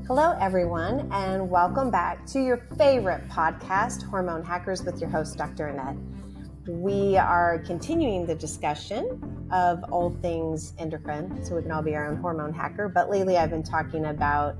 Hello, everyone, and welcome back to your favorite podcast, Hormone Hackers, with your host, Dr. Annette. We are continuing the discussion of all things endocrine, so we can all be our own hormone hacker. But lately, I've been talking about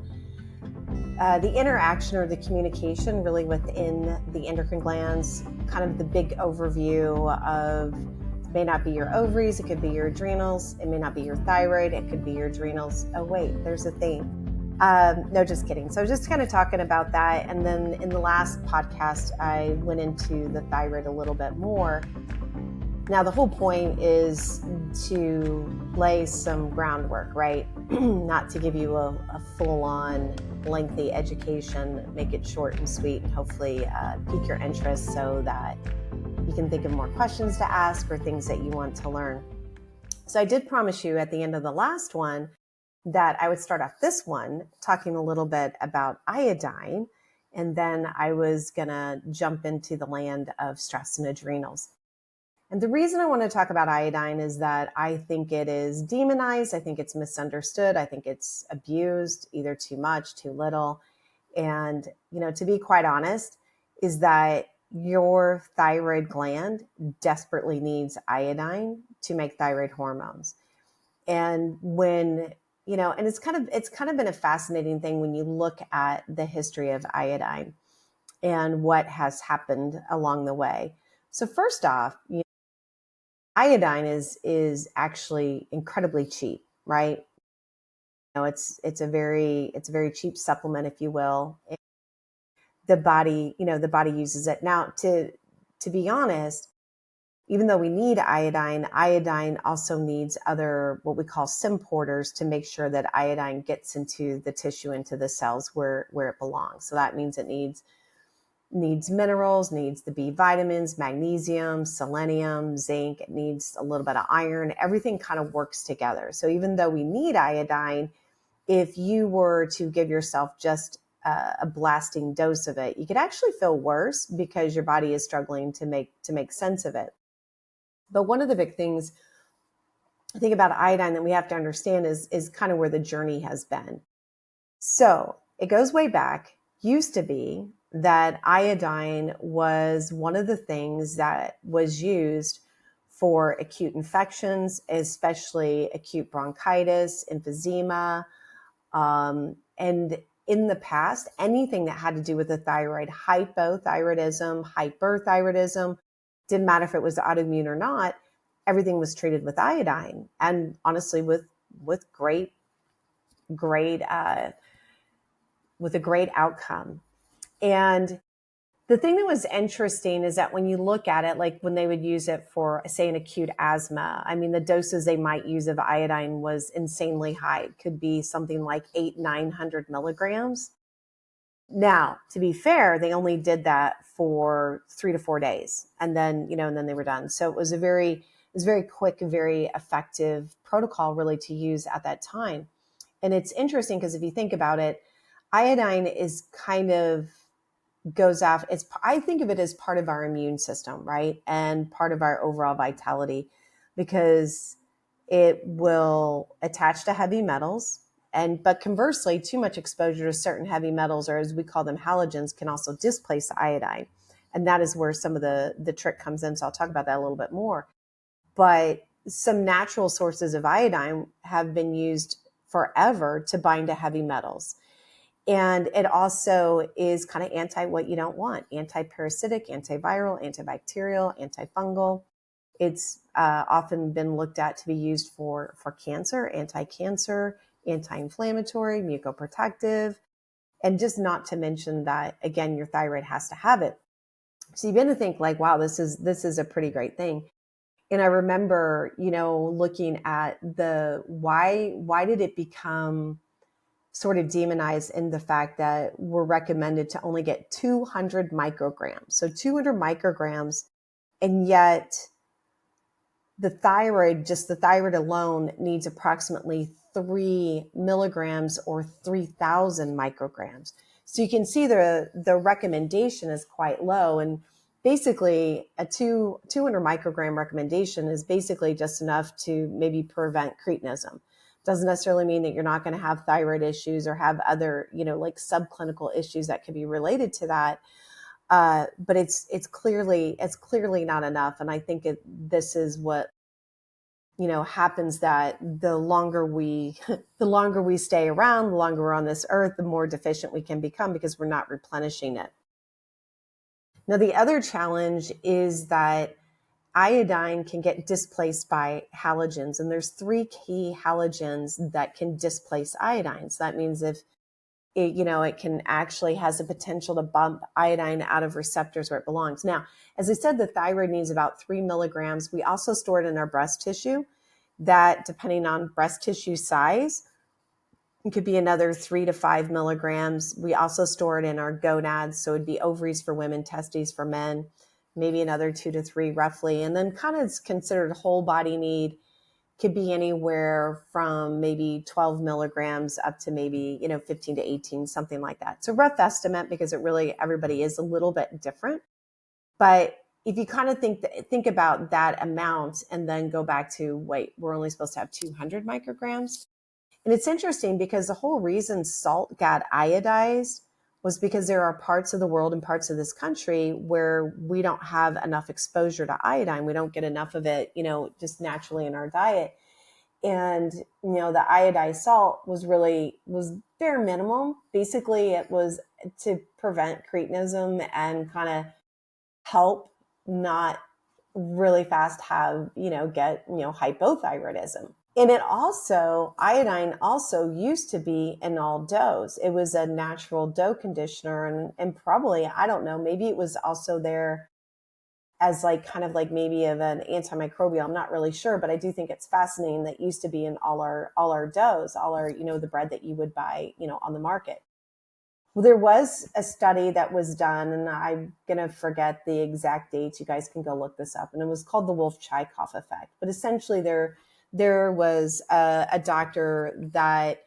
the interaction or the communication really within the endocrine glands, kind of the big overview of it may not be your ovaries, it could be your adrenals, it may not be your thyroid, it could be your adrenals. Oh, wait, there's a theme. No, just kidding. So just kind of talking about that. And then in the last podcast, I went into the thyroid a little bit more. Now, the whole point is to lay some groundwork, right? Not to give you a full-on lengthy education, make it short and sweet, and hopefully pique your interest so that you can think of more questions to ask or things that you want to learn. So I did promise you at the end of the last one that I would start off this one talking a little bit about iodine, and then I was going to jump into the land of stress and adrenals. And the reason I want to talk about iodine is that I think it is demonized. I think it's misunderstood. I think it's abused, either too much, too little. And, to be quite honest, is that your thyroid gland desperately needs iodine to make thyroid hormones. And when and it's kind of been a fascinating thing when you look at the history of iodine and what has happened along the way. So first off, iodine is actually incredibly cheap, right? It's a very cheap supplement, if you will. And the body uses it. Now, to be honest, even though we need iodine also needs other, what we call symporters, to make sure that iodine gets into the tissue, into the cells where it belongs. So that means it needs minerals, needs the B vitamins, magnesium, selenium, zinc. It needs a little bit of iron. Everything kind of works together. So even though we need iodine, if you were to give yourself just a blasting dose of it, you could actually feel worse because your body is struggling to make sense of it. But one of the big things I think about iodine that we have to understand is kind of where the journey has been. So it goes way back. Used to be that iodine was one of the things that was used for acute infections, especially acute bronchitis, emphysema. And in the past, anything that had to do with the thyroid, hypothyroidism, hyperthyroidism, didn't matter if it was autoimmune or not, everything was treated with iodine, and honestly with great with a great outcome. And the thing that was interesting is that when you look at it, like when they would use it for, say, an acute asthma, I mean, the doses they might use of iodine was insanely high. It could be something like 800-900 milligrams. Now, to be fair, they only did that for 3 to 4 days, and then they were done. So it was very quick, very effective protocol really to use at that time. And it's interesting because if you think about it, iodine is kind of goes off. I think of it as part of our immune system, right? And part of our overall vitality, because it will attach to heavy metals. But conversely, too much exposure to certain heavy metals, or as we call them, halogens, can also displace iodine. And that is where some of the trick comes in. So I'll talk about that a little bit more. But some natural sources of iodine have been used forever to bind to heavy metals. And it also is kind of anti what you don't want: anti-parasitic, antiviral, antibacterial, antifungal. It's often been looked at to be used for cancer, anti-cancer, anti-inflammatory, mucoprotective, and just not to mention that, again, your thyroid has to have it. So you begin to think like, wow, this is a pretty great thing. And I remember, looking at why did it become sort of demonized in the fact that we're recommended to only get 200 micrograms. So 200 micrograms, and yet the thyroid alone needs approximately 3 milligrams or 3,000 micrograms. So you can see the recommendation is quite low. And basically a 200 microgram recommendation is basically just enough to maybe prevent cretinism. Doesn't necessarily mean that you're not going to have thyroid issues or have other, like subclinical issues that could be related to that. But it's clearly not enough. And I think this is what, happens, that the longer we stay around, the longer we're on this earth, the more deficient we can become because we're not replenishing it. Now, the other challenge is that iodine can get displaced by halogens, and there's 3 key halogens that can displace iodine. So that means if it can actually has the potential to bump iodine out of receptors where it belongs. Now, as I said, the thyroid needs about 3 milligrams. We also store it in our breast tissue. That, depending on breast tissue size, it could be another 3 to 5 milligrams. We also store it in our gonads. So it'd be ovaries for women, testes for men, maybe another 2 to 3 roughly. And then kind of it's considered whole body need, could be anywhere from maybe 12 milligrams up to maybe, 15 to 18, something like that. It's a rough estimate because everybody is a little bit different. But if you kind of think about that amount and then go back to, wait, we're only supposed to have 200 micrograms. And it's interesting because the whole reason salt got iodized was because there are parts of the world and parts of this country where we don't have enough exposure to iodine. We don't get enough of it, just naturally in our diet. And, the iodized salt was bare minimum. Basically, it was to prevent cretinism and kind of help not really fast have, get, hypothyroidism. And iodine also used to be in all doughs. It was a natural dough conditioner, and probably, I don't know, maybe it was also there as maybe of an antimicrobial. I'm not really sure, but I do think it's fascinating that it used to be in all our doughs, all our, the bread that you would buy, on the market. Well, there was a study that was done, and I'm going to forget the exact dates. You guys can go look this up. And it was called the Wolff-Chaikoff effect. But essentially there was a doctor that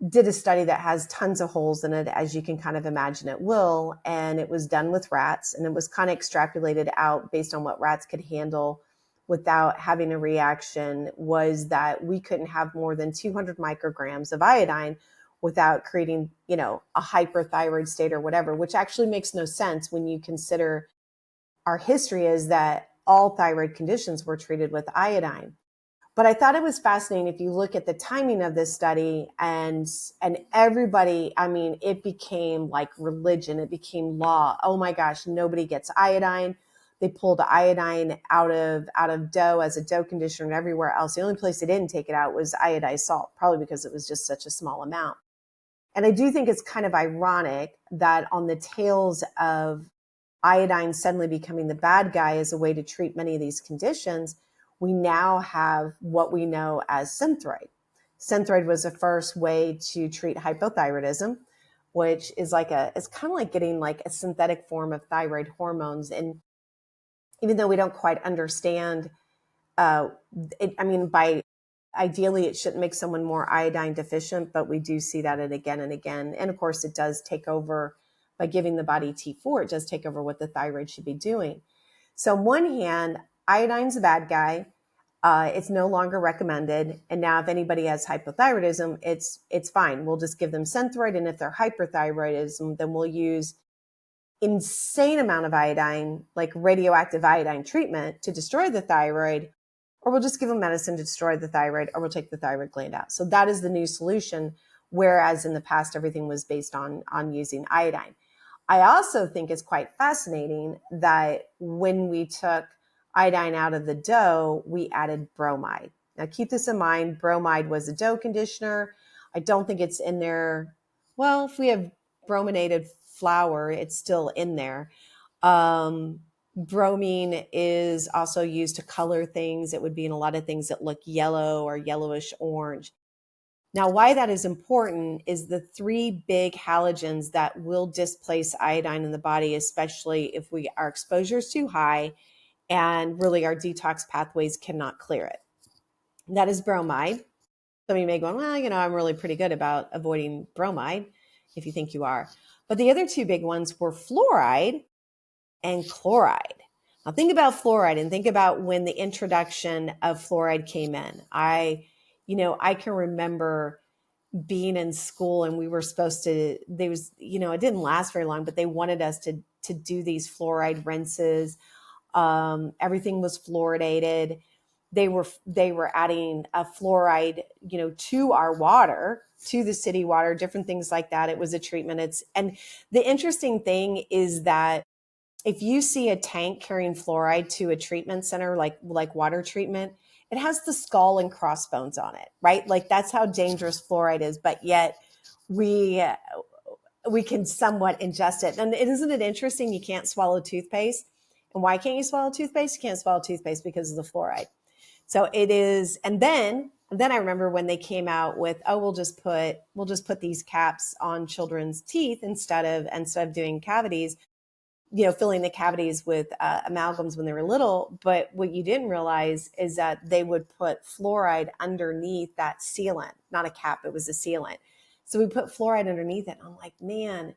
did a study that has tons of holes in it, as you can kind of imagine it will. And it was done with rats, and it was kind of extrapolated out based on what rats could handle without having a reaction, was that we couldn't have more than 200 micrograms of iodine without creating, a hyperthyroid state or whatever, which actually makes no sense when you consider our history is that all thyroid conditions were treated with iodine. But I thought it was fascinating if you look at the timing of this study, and everybody, it became like religion. It became law. Oh my gosh, nobody gets iodine. They pulled iodine out of dough as a dough conditioner and everywhere else. The only place they didn't take it out was iodized salt, probably because it was just such a small amount. And I do think it's kind of ironic that on the tails of iodine suddenly becoming the bad guy as a way to treat many of these conditions, we now have what we know as Synthroid. Synthroid was the first way to treat hypothyroidism, which is it's kind of like getting like a synthetic form of thyroid hormones. And even though we don't quite understand ideally, it shouldn't make someone more iodine deficient, but we do see that again and again. And of course, it does take over by giving the body T4. It does take over what the thyroid should be doing. So on one hand, iodine's a bad guy. It's no longer recommended. And now if anybody has hypothyroidism, it's fine. We'll just give them Synthroid. And if they're hyperthyroidism, then we'll use insane amount of iodine, like radioactive iodine treatment to destroy the thyroid, or we'll just give them medicine to destroy the thyroid, or we'll take the thyroid gland out. So that is the new solution, whereas in the past, everything was based on using iodine. I also think it's quite fascinating that when we took iodine out of the dough, we added bromide. Now, keep this in mind. Bromide was a dough conditioner. I don't think it's in there. Well, if we have brominated flour, it's still in there. Bromine is also used to color things. It would be in a lot of things that look yellow or yellowish orange. Now, why that is important is the 3 big halogens that will displace iodine in the body, especially if our exposure is too high and really our detox pathways cannot clear it. That is bromide. Some of you may go, well, I'm really pretty good about avoiding bromide, if you think you are. But the other 2 big ones were fluoride and chloride. Now think about fluoride and think about when the introduction of fluoride came in. I can remember being in school and we were supposed to, there was, it didn't last very long, but they wanted us to do these fluoride rinses. Everything was fluoridated. They were adding a fluoride, to our water, to the city water, different things like that. It was a treatment. And the interesting thing is that if you see a tank carrying fluoride to a treatment center, like water treatment, it has the skull and crossbones on it, right? Like that's how dangerous fluoride is. But yet we we can somewhat ingest it. And isn't it interesting? You can't swallow toothpaste. And why can't you swallow toothpaste? You can't swallow toothpaste because of the fluoride. So it is. And then I remember when they came out with, oh, we'll just put these caps on children's teeth instead of doing cavities, filling the cavities with amalgams when they were little. But what you didn't realize is that they would put fluoride underneath that sealant, not a cap, it was a sealant. So we put fluoride underneath it. And I'm like, man.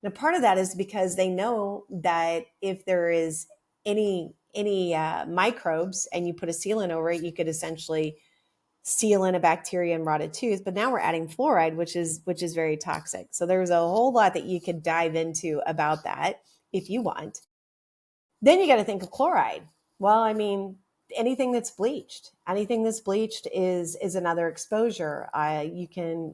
Now part of that is because they know that if there is any microbes and you put a sealant over it, you could essentially seal in a bacteria and rotted tooth. But now we're adding fluoride, which is very toxic. So there's a whole lot that you could dive into about that if you want. Then you got to think of chloride. Well, I mean, anything that's bleached is another exposure. You can,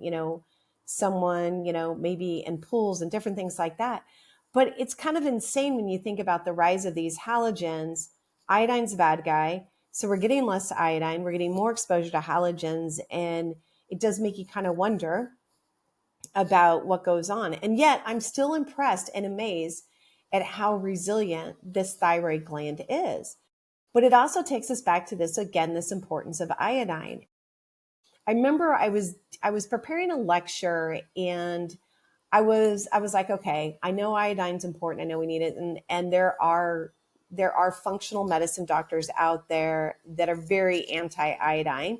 someone, maybe in pools and different things like that. But it's kind of insane when you think about the rise of these halogens. Iodine's a bad guy. So we're getting less iodine. We're getting more exposure to halogens. And it does make you kind of wonder about what goes on. And yet I'm still impressed and amazed at how resilient this thyroid gland is. But it also takes us back to this importance of iodine. I remember I was preparing a lecture and I was like, okay, I know iodine's important. I know we need it. And there are functional medicine doctors out there that are very anti-iodine.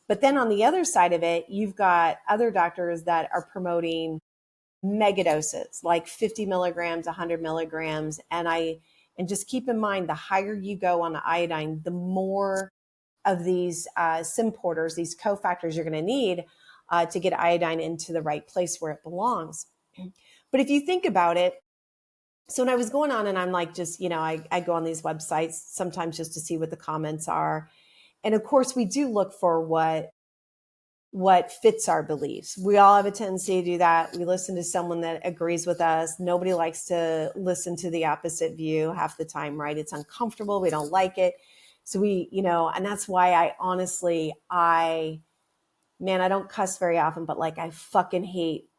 But then on the other side of it, you've got other doctors that are promoting megadoses, like 50 milligrams, 100 milligrams. And just keep in mind, the higher you go on the iodine, the more of these symporters, these cofactors you're going to need to get iodine into the right place where it belongs. But if you think about it, so when I was going on and I'm like, just, I go on these websites sometimes just to see what the comments are. And of course, we do look for what fits our beliefs. We all have a tendency to do that. We listen to someone that agrees with us. Nobody likes to listen to the opposite view half the time, right? It's uncomfortable. We don't like it. So and that's why I don't cuss very often, but like I fucking hate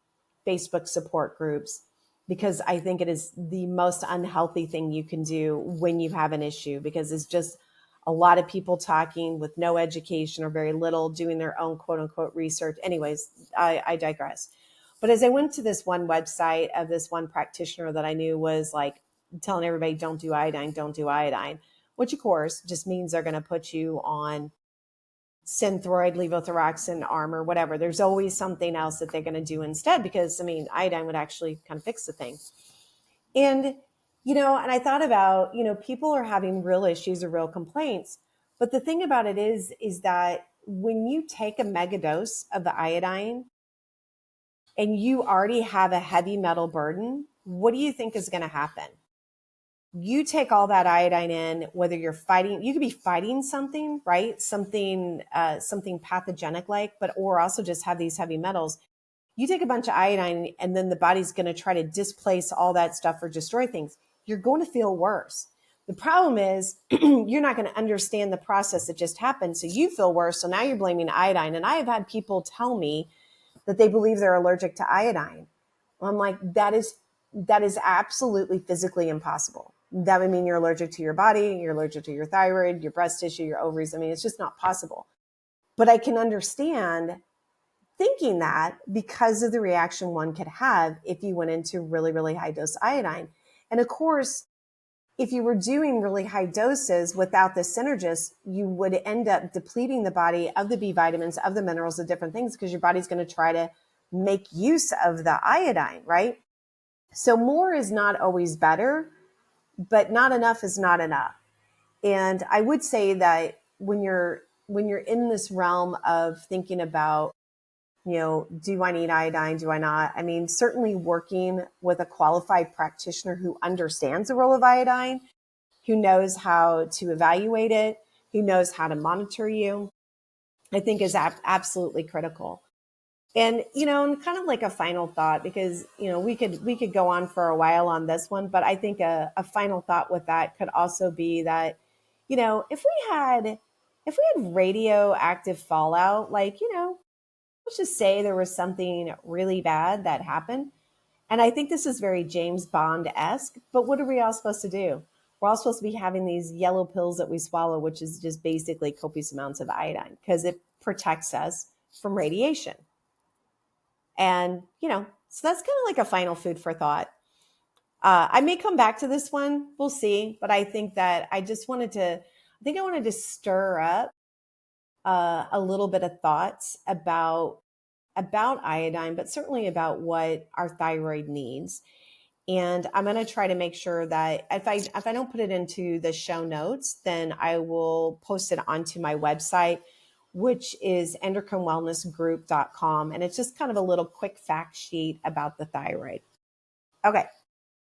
Facebook support groups because I think it is the most unhealthy thing you can do when you have an issue, because it's just a lot of people talking with no education or very little, doing their own quote unquote research. Anyways, I digress. But as I went to this one website of this one practitioner that I knew was like telling everybody, don't do iodine, which of course just means they're going to put you on Synthroid, levothyroxine, armor, whatever. There's always something else that they're going to do instead, because iodine would actually kind of fix the thing. And, and I thought about, people are having real issues or real complaints. But the thing about it is that when you take a mega dose of the iodine and you already have a heavy metal burden, what do you think is going to happen? You take all that iodine in, whether you could be fighting something, right? Something pathogenic or also just have these heavy metals. You take a bunch of iodine and then the body's going to try to displace all that stuff or destroy things. You're going to feel worse. The problem is you're not going to understand the process that just happened. So you feel worse. So now you're blaming iodine. And I have had people tell me that they believe they're allergic to iodine. I'm like, that is absolutely physically impossible. That would mean you're allergic to your body, you're allergic to your thyroid, your breast tissue, your ovaries. It's just not possible. But I can understand thinking that because of the reaction one could have if you went into really, really high dose iodine. And of course, if you were doing really high doses without the synergist, you would end up depleting the body of the B vitamins, of the minerals, of different things, because your body's going to try to make use of the iodine, right? So more is not always better, but not enough is not enough. And I would say that when you're when you're in this realm of thinking about, do I need iodine? Do I not? I mean, certainly working with a qualified practitioner who understands the role of iodine, who knows how to evaluate it, who knows how to monitor you, I think is absolutely critical. And, and kind of like a final thought, because, we could go on for a while on this one, but I think a final thought with that could also be that, if we had radioactive fallout, like, let's just say there was something really bad that happened. And I think this is very James Bond-esque, but what are we all supposed to do? We're all supposed to be having these yellow pills that we swallow, which is just basically copious amounts of iodine because it protects us from radiation. And, so that's kind of like a final food for thought. I may come back to this one. We'll see. But I think that I wanted to stir up a little bit of thoughts about iodine, but certainly about what our thyroid needs. And I'm going to try to make sure that if I don't put it into the show notes, then I will post it onto my website, which is endocrinewellnessgroup.com. And it's just kind of a little quick fact sheet about the thyroid. Okay.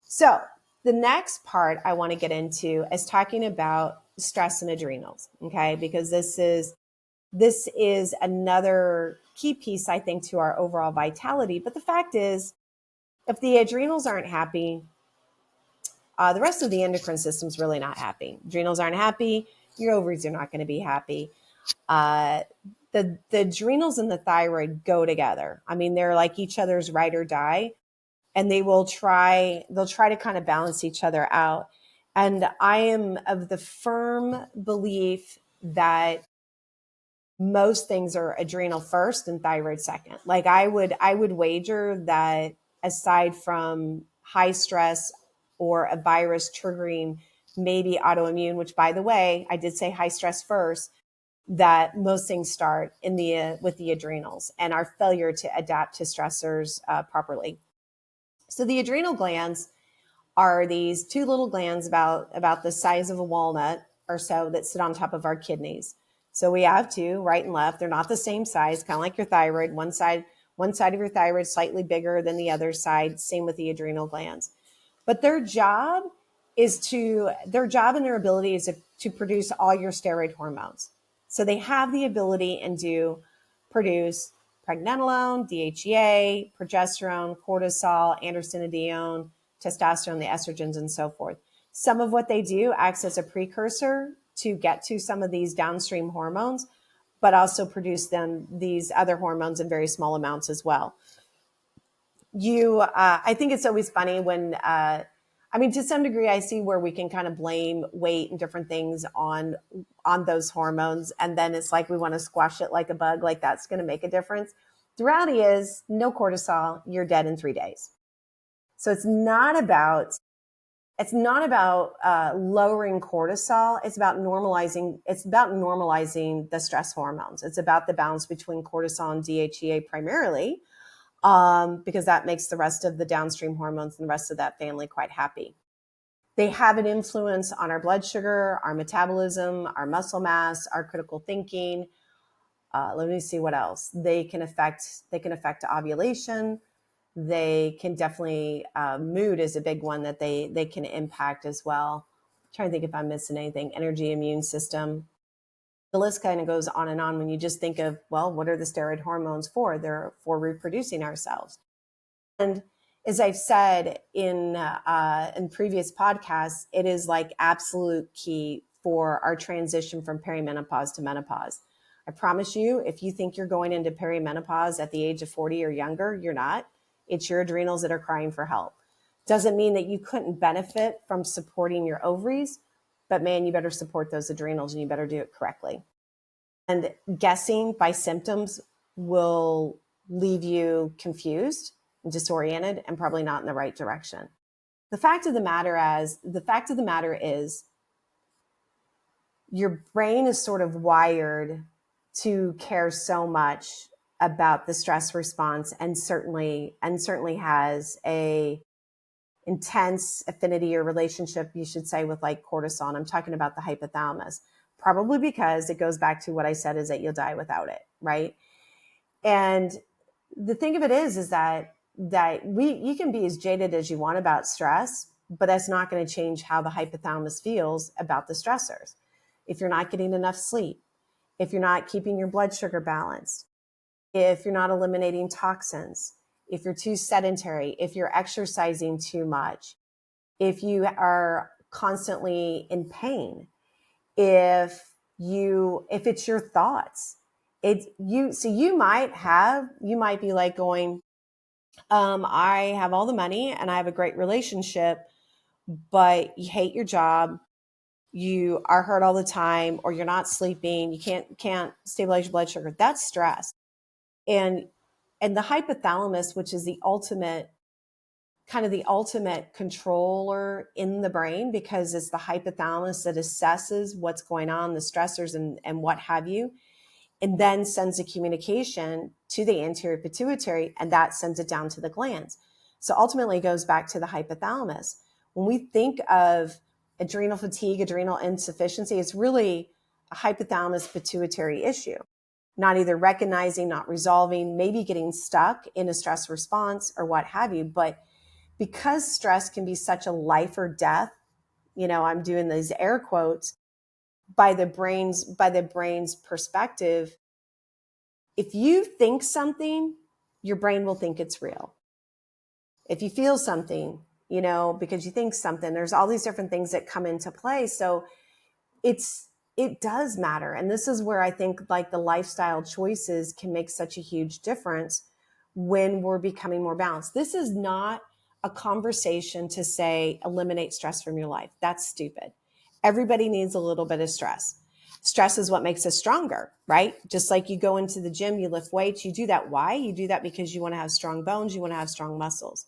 So the next part I want to get into is talking about stress and adrenals. Okay. Because this is another key piece, I think, to our overall vitality. But the fact is, if the adrenals aren't happy, the rest of the endocrine system's really not happy. Adrenals aren't happy. Your ovaries are not going to be happy. The adrenals and the thyroid go together. I mean, they're like each other's ride or die, and they'll try to kind of balance each other out. And I am of the firm belief that most things are adrenal first and thyroid second. Like I would wager that aside from high stress or a virus triggering maybe autoimmune, which by the way, I did say high stress first, that most things start in with the adrenals and our failure to adapt to stressors properly. So the adrenal glands are these two little glands about the size of a walnut or so that sit on top of our kidneys. So we have two, right and left. They're not the same size, kind of like your thyroid. One side of your thyroid is slightly bigger than the other side. Same with the adrenal glands. But their job and their ability is to produce all your steroid hormones. So they have the ability and do produce pregnenolone, DHEA, progesterone, cortisol, androstenedione, testosterone, the estrogens, and so forth. Some of what they do acts as a precursor to get to some of these downstream hormones, but also produce these other hormones in very small amounts as well. I think it's always funny when, to some degree, I see where we can kind of blame weight and different things on those hormones. And then it's like we want to squash it like a bug, like that's going to make a difference. The reality is no cortisol, you're dead in 3 days. So it's not about lowering cortisol. It's about normalizing the stress hormones. It's about the balance between cortisol and DHEA primarily, because that makes the rest of the downstream hormones and the rest of that family quite happy. They have an influence on our blood sugar, our metabolism, our muscle mass, our critical thinking. Let me see what else. They can affect ovulation. They can definitely, mood is a big one that they can impact as well. I'm trying to think if I'm missing anything. Energy, immune system. The list kind of goes on and on when you just think of, well, what are the steroid hormones for? They're for reproducing ourselves. And as I've said in previous podcasts, it is like absolute key for our transition from perimenopause to menopause. I promise you, if you think you're going into perimenopause at the age of 40 or younger, you're not. It's your adrenals that are crying for help. Doesn't mean that you couldn't benefit from supporting your ovaries, but man, you better support those adrenals and you better do it correctly. And guessing by symptoms will leave you confused and disoriented and probably not in the right direction. The fact of the matter is your brain is sort of wired to care so much about the stress response and certainly has a intense affinity or relationship, you should say, with like cortisol. And I'm talking about the hypothalamus. probably because it goes back to what I said, is that you'll die without it, right? And the thing of it is that you can be as jaded as you want about stress, but that's not going to change how the hypothalamus feels about the stressors. If you're not getting enough sleep, if you're not keeping your blood sugar balanced, if you're not eliminating toxins, if you're too sedentary, if you're exercising too much, if you are constantly in pain, if it's your thoughts, you might be like going, I have all the money and I have a great relationship, but you hate your job, you are hurt all the time, or you're not sleeping, you can't stabilize your blood sugar. That's stress. And the hypothalamus, which is the ultimate controller in the brain, because it's the hypothalamus that assesses what's going on, the stressors and what have you, and then sends a communication to the anterior pituitary, and that sends it down to the glands. So ultimately it goes back to the hypothalamus. When we think of adrenal fatigue, adrenal insufficiency, it's really a hypothalamus pituitary issue. Not either recognizing, not resolving, maybe getting stuck in a stress response or what have you. But because stress can be such a life or death, I'm doing these air quotes, by the brain's perspective, if you think something, your brain will think it's real. If you feel something, because you think something, there's all these different things that come into play. So it does matter. And this is where I think like the lifestyle choices can make such a huge difference when we're becoming more balanced. This is not a conversation to say, eliminate stress from your life. That's stupid. Everybody needs a little bit of stress. Stress is what makes us stronger, right? Just like you go into the gym, you lift weights, you do that. Why? You do that because you want to have strong bones, you want to have strong muscles.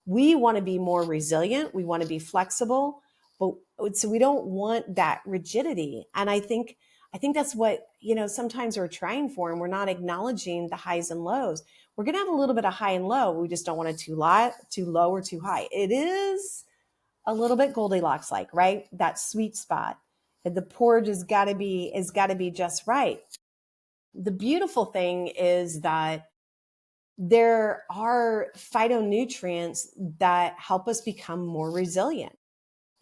We want to be more resilient. We want to be flexible, but so we don't want that rigidity. And I think that's what, sometimes we're trying for, and we're not acknowledging the highs and lows. We're going to have a little bit of high and low. We just don't want it too low or too high. It is a little bit Goldilocks like, right? That sweet spot. The porridge has got to be just right. The beautiful thing is that there are phytonutrients that help us become more resilient.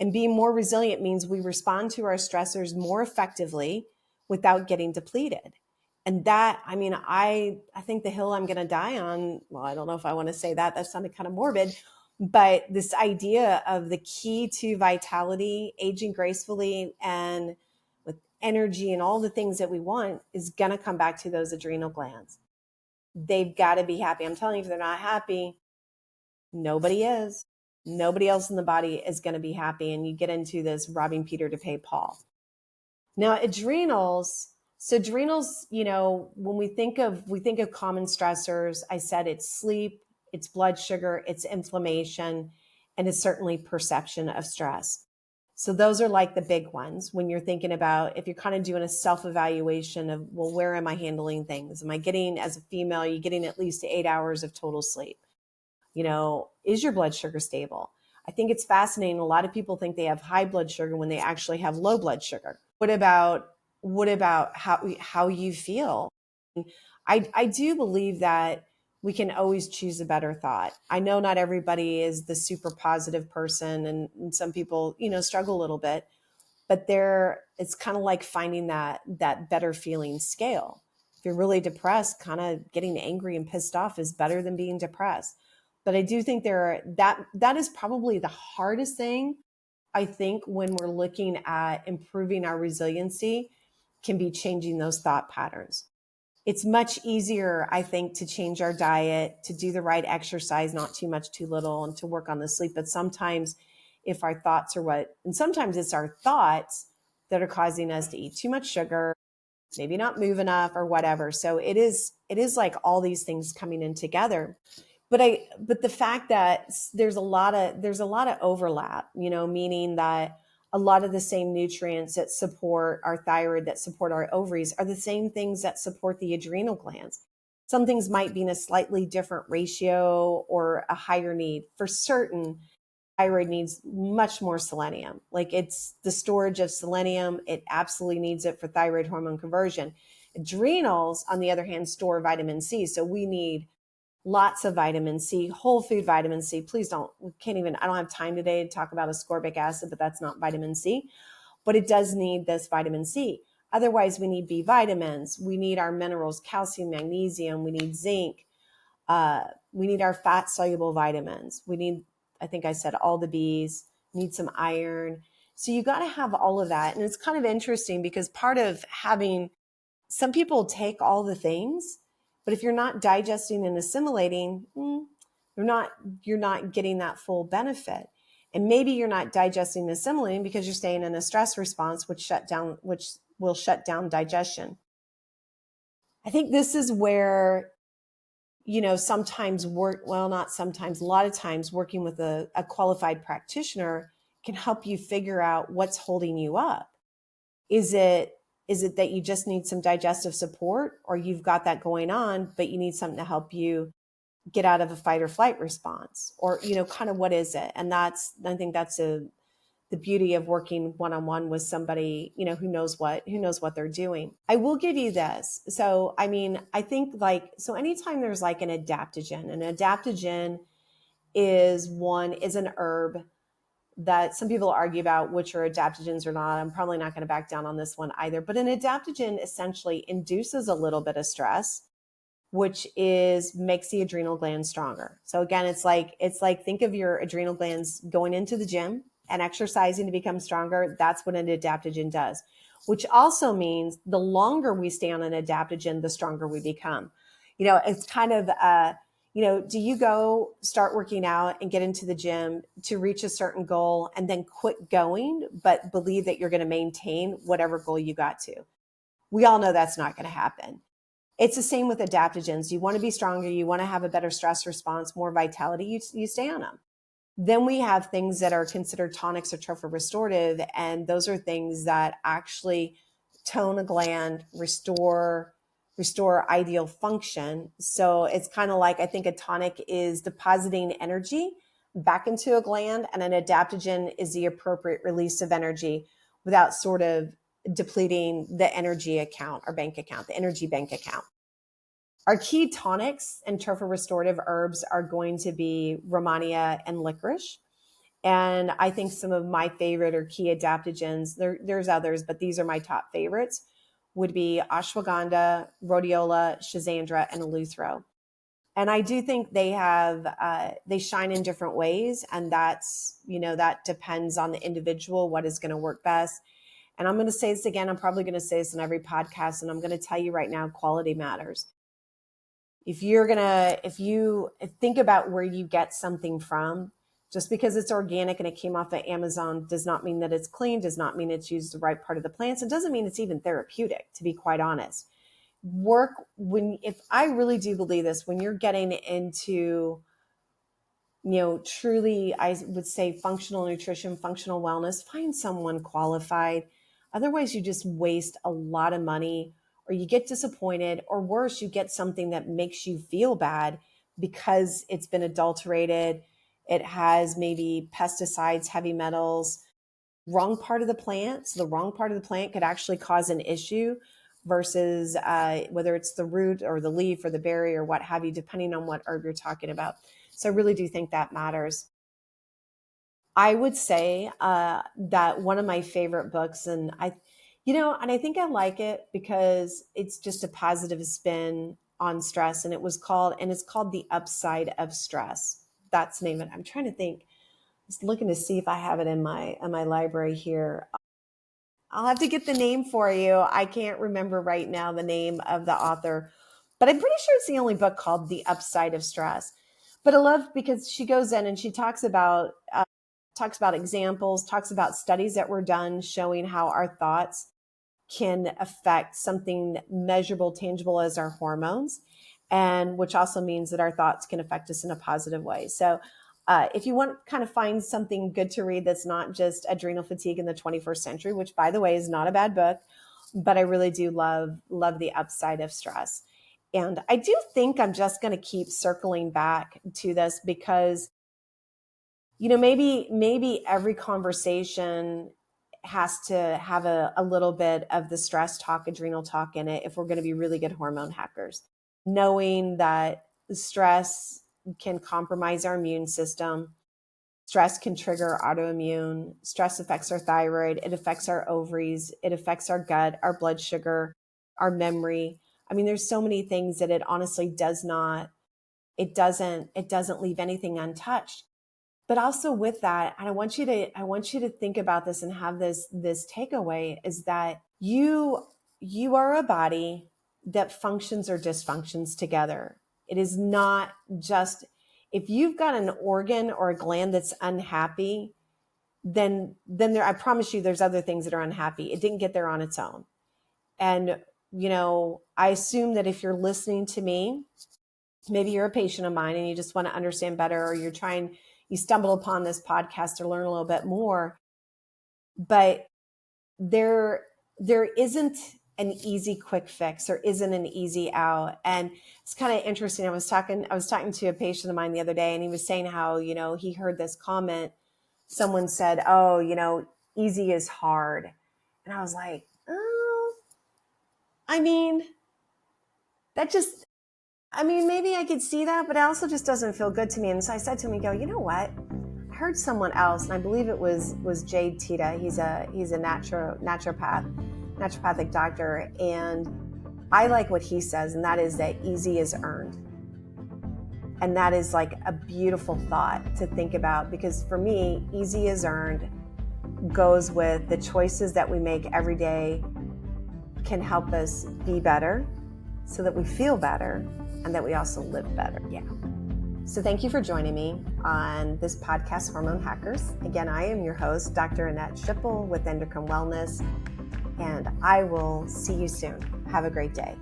And being more resilient means we respond to our stressors more effectively without getting depleted. And that, I think the hill I'm going to die on, well, I don't know if I want to say that. That sounded kind of morbid. But this idea of the key to vitality, aging gracefully, and with energy and all the things that we want is going to come back to those adrenal glands. They've got to be happy. I'm telling you, if they're not happy, nobody is. Nobody else in the body is going to be happy. And you get into this robbing Peter to pay Paul. Now, adrenals. So adrenals, when we think of common stressors, I said it's sleep, it's blood sugar, it's inflammation, and it's certainly perception of stress. So those are like the big ones when you're thinking about, if you're kind of doing a self-evaluation of, well, where am I handling things? Am I getting, as a female, you're getting at least 8 hours of total sleep? Is your blood sugar stable? I think it's fascinating. A lot of people think they have high blood sugar when they actually have low blood sugar. What about how you feel? I do believe that we can always choose a better thought. I know not everybody is the super positive person, and some people, struggle a little bit, but it's kind of like finding that better feeling scale. If you're really depressed, kind of getting angry and pissed off is better than being depressed. But I do think that is probably the hardest thing, I think, when we're looking at improving our resiliency, can be changing those thought patterns. It's much easier, I think, to change our diet, to do the right exercise, not too much, too little, and to work on the sleep. But sometimes if our thoughts are and sometimes it's our thoughts that are causing us to eat too much sugar, maybe not move enough or whatever. So it is like all these things coming in together. But the fact that there's a lot of overlap, meaning that a lot of the same nutrients that support our thyroid, that support our ovaries, are the same things that support the adrenal glands. Some things might be in a slightly different ratio or a higher need for certain thyroid needs much more selenium. Like, it's the storage of selenium. It absolutely needs it for thyroid hormone conversion. Adrenals, on the other hand, store vitamin C. So we need lots of vitamin C, whole food vitamin C. Please don't, I don't have time today to talk about ascorbic acid, but that's not vitamin C. But it does need this vitamin C. Otherwise, we need B vitamins. We need our minerals, calcium, magnesium. We need zinc. We need our fat soluble vitamins. We need, I think I said all the B's, need some iron. So you got to have all of that. And it's kind of interesting because part of having, some people take all the things, but if you're not digesting and assimilating, you're not getting that full benefit. And maybe you're not digesting and assimilating because you're staying in a stress response, which will shut down digestion. I think this is where, sometimes not sometimes, a lot of times working with a qualified practitioner can help you figure out what's holding you up. Is it that you just need some digestive support, or you've got that going on, but you need something to help you get out of a fight or flight response, or, kind of what is it? And I think that's the beauty of working one-on-one with somebody, who knows what they're doing. I will give you this. So, I think anytime there's like an adaptogen is an herb that some people argue about which are adaptogens or not. I'm probably not going to back down on this one either, but an adaptogen essentially induces a little bit of stress, which makes the adrenal glands stronger. So again, it's like think of your adrenal glands going into the gym and exercising to become stronger. That's what an adaptogen does, which also means the longer we stay on an adaptogen, the stronger we become. It's kind of, do you go start working out and get into the gym to reach a certain goal and then quit going, but believe that you're going to maintain whatever goal you got to? We all know that's not going to happen. It's the same with adaptogens. You want to be stronger. You want to have a better stress response, more vitality. You stay on them. Then we have things that are considered tonics or trophic restorative. And those are things that actually tone a gland, restore ideal function. So it's kind of like, I think a tonic is depositing energy back into a gland, and an adaptogen is the appropriate release of energy without sort of depleting the energy account or bank account, the energy bank account. Our key tonics and trophic restorative herbs are going to be Romania and licorice. And I think some of my favorite or key adaptogens, there's others, but these are my top favorites, would be ashwagandha, rhodiola, schizandra, and eleuthero. And I do think they shine in different ways. And that depends on the individual, what is going to work best. And I'm going to say this again, I'm probably going to say this in every podcast, and I'm going to tell you right now, quality matters. If you think about where you get something from, just because it's organic and it came off of Amazon does not mean that it's clean, does not mean it's used the right part of the plants. It doesn't mean it's even therapeutic, to be quite honest. If I really do believe this, when you're getting into, truly, I would say functional nutrition, functional wellness, find someone qualified. Otherwise, you just waste a lot of money, or you get disappointed, or worse, you get something that makes you feel bad because it's been adulterated. It has maybe pesticides, heavy metals, wrong part of the plant. So the wrong part of the plant could actually cause an issue versus whether it's the root or the leaf or the berry or what have you, depending on what herb you're talking about. So I really do think that matters. I would say that one of my favorite books, and I think I like it because it's just a positive spin on stress, and it's called The Upside of Stress. That's the name of it. I'm trying to think. Just looking to see if I have it in my library here. I'll have to get the name for you. I can't remember right now the name of the author, but I'm pretty sure it's the only book called The Upside of Stress. But I love because she goes in and she talks about examples, talks about studies that were done showing how our thoughts can affect something measurable, tangible as our hormones, and which also means that our thoughts can affect us in a positive way. So if you want to kind of find something good to read that's not just Adrenal Fatigue in the 21st Century, which by the way is not a bad book, but I really do love The Upside of Stress. And I do think I'm just going to keep circling back to this because maybe every conversation has to have a little bit of the stress talk, adrenal talk in it if we're going to be really good hormone hackers. Knowing that stress can compromise our immune system. Stress can trigger autoimmune. Stress affects our thyroid. It affects our ovaries. It affects our gut, our blood sugar, our memory. I mean, there's so many things that it honestly doesn't leave anything untouched. But also with that, and I want you to think about this and have this takeaway is that you are a body that functions or dysfunctions together. It is not just if you've got an organ or a gland that's unhappy, then there, I promise you there's other things that are unhappy. It didn't get there on its own. And, I assume that if you're listening to me, maybe you're a patient of mine and you just want to understand better, or you stumble upon this podcast to learn a little bit more, but there isn't an easy quick fix. There isn't an easy out. And it's kind of interesting. I was talking to a patient of mine the other day, and he was saying how, he heard this comment. Someone said, oh, easy is hard. And I was like, oh, I mean, maybe I could see that, but it also just doesn't feel good to me. And so I said to him, you know what? I heard someone else, and I believe it was Jade Tita. He's a naturopathic doctor. And I like what he says, and that is that easy is earned. And that is like a beautiful thought to think about, because for me, easy is earned goes with the choices that we make every day can help us be better so that we feel better and that we also live better. Yeah. So thank you for joining me on this podcast, Hormone Hackers. Again, I am your host, Dr. Annette Schippel with Endocrine Wellness, and I will see you soon. Have a great day.